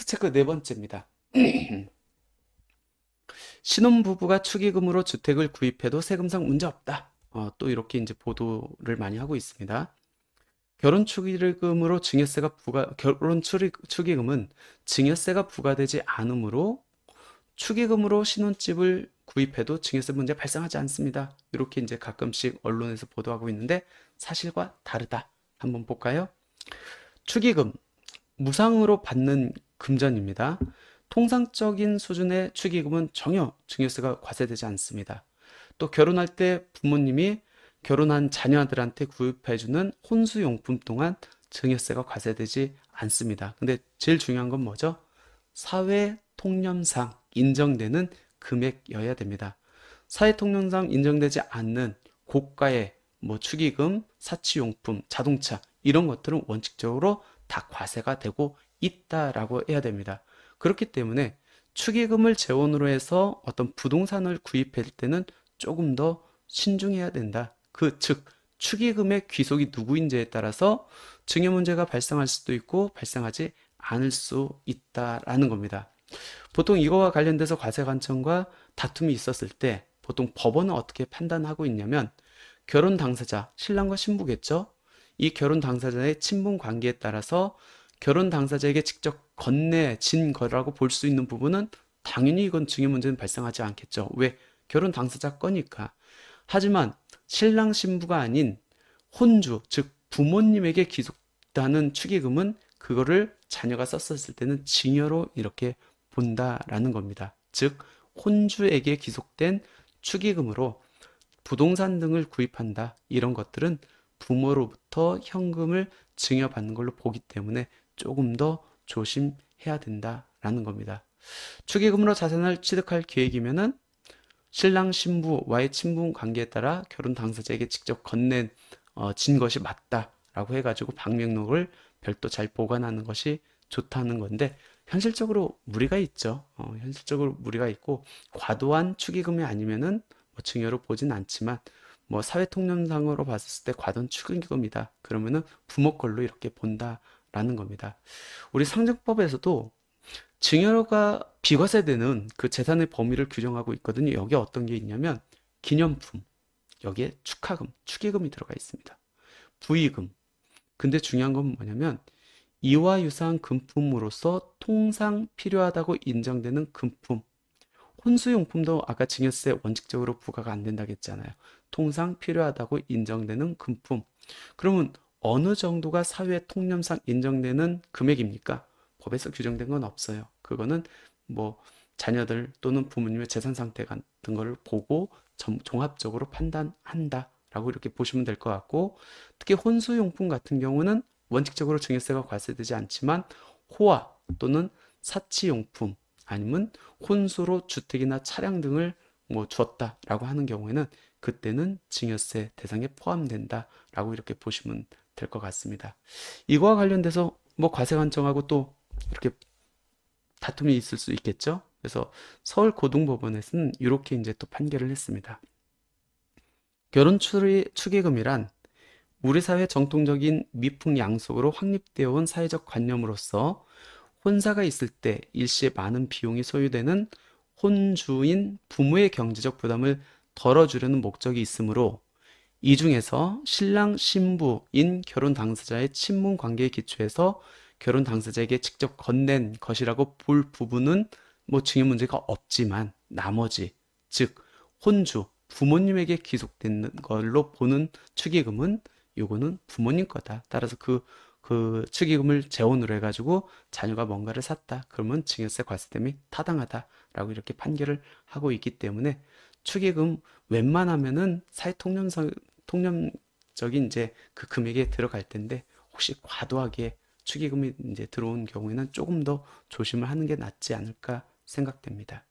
팩트체크 네 번째입니다. 신혼부부가 축의금으로 주택을 구입해도 세금상 문제 없다. 또 이렇게 이제 보도를 많이 하고 있습니다. 결혼 축의금은 증여세가 부과되지 않으므로 축의금으로 신혼집을 구입해도 증여세 문제 발생하지 않습니다. 이렇게 이제 가끔씩 언론에서 보도하고 있는데 사실과 다르다. 한번 볼까요? 축의금, 무상으로 받는 금전입니다. 통상적인 수준의 축의금은 전혀 증여세가 과세되지 않습니다. 또 결혼할 때 부모님이 결혼한 자녀들한테 구입해주는 혼수용품 또한 증여세가 과세되지 않습니다. 근데 제일 중요한 건 뭐죠? 사회 통념상 인정되는 금액이어야 됩니다. 사회 통념상 인정되지 않는 고가의 축의금, 사치용품, 자동차 이런 것들은 원칙적으로 다 과세가 되고 있다라고 해야 됩니다. 그렇기 때문에 축의금을 재원으로 해서 어떤 부동산을 구입할 때는 조금 더 신중해야 된다. 즉 축의금의 귀속이 누구인지에 따라서 증여 문제가 발생할 수도 있고 발생하지 않을 수 있다라는 겁니다. 보통 이거와 관련돼서 과세 관청과 다툼이 있었을 때 보통 법원은 어떻게 판단하고 있냐면 결혼 당사자, 신랑과 신부겠죠? 이 결혼 당사자의 친분 관계에 따라서 결혼 당사자에게 직접 건네진 거라고 볼 수 있는 부분은 당연히 이건 증여 문제는 발생하지 않겠죠. 왜? 결혼 당사자 거니까. 하지만 신랑 신부가 아닌 혼주, 즉 부모님에게 기속되는 축의금은 그거를 자녀가 썼었을 때는 증여로 이렇게 본다라는 겁니다. 즉 혼주에게 기속된 축의금으로 부동산 등을 구입한다. 이런 것들은 부모로부터 현금을 증여받는 걸로 보기 때문에 조금 더 조심해야 된다라는 겁니다. 축의금으로 자산을 취득할 계획이면은 신랑 신부와의 친분 관계에 따라 결혼 당사자에게 직접 건넨 진 것이 맞다라고 해가지고 방명록을 별도 잘 보관하는 것이 좋다는 건데 현실적으로 무리가 있죠. 현실적으로 무리가 있고 과도한 축의금이 아니면은 증여로 보진 않지만 사회 통념상으로 봤을 때 과도한 축의금이다. 그러면은 부모 걸로 이렇게 본다라는 겁니다. 우리 상정법에서도 증여가 비과세되는 그 재산의 범위를 규정하고 있거든요. 여기에 어떤 게 있냐면 기념품, 여기에 축하금, 축의금이 들어가 있습니다. 부의금. 근데 중요한 건 뭐냐면 이와 유사한 금품으로서 통상 필요하다고 인정되는 금품. 혼수용품도 아까 증여세 원칙적으로 부과가 안 된다고 했잖아요. 통상 필요하다고 인정되는 금품. 그러면 어느 정도가 사회 통념상 인정되는 금액입니까? 법에서 규정된 건 없어요. 그거는 자녀들 또는 부모님의 재산 상태 같은 거를 보고 종합적으로 판단한다라고 이렇게 보시면 될 것 같고 특히 혼수용품 같은 경우는 원칙적으로 증여세가 과세되지 않지만 호화 또는 사치용품 아니면 혼수로 주택이나 차량 등을 주었다라고 하는 경우에는 그때는 증여세 대상에 포함된다라고 이렇게 보시면 될 것 같습니다. 이거와 관련돼서 과세 관청하고 또 이렇게 다툼이 있을 수 있겠죠. 그래서 서울고등법원에서는 이렇게 이제 또 판결을 했습니다. 결혼 축의금이란 우리 사회 정통적인 미풍양속으로 확립되어 온 사회적 관념으로서 혼사가 있을 때 일시에 많은 비용이 소요되는 혼주인 부모의 경제적 부담을 덜어주려는 목적이 있으므로 이 중에서 신랑 신부인 결혼 당사자의 친분 관계에 기초해서 결혼 당사자에게 직접 건넨 것이라고 볼 부분은 증여 문제가 없지만 나머지 즉 혼주 부모님에게 기속된 걸로 보는 축의금은 요거는 부모님 거다. 따라서 그 축의금을 재원으로 해가지고 자녀가 뭔가를 샀다. 그러면 증여세 과세됨이 타당하다라고 이렇게 판결을 하고 있기 때문에 축의금 웬만하면은 사회 통념적인 이제 그 금액에 들어갈 텐데 혹시 과도하게 축의금이 이제 들어온 경우에는 조금 더 조심을 하는 게 낫지 않을까 생각됩니다.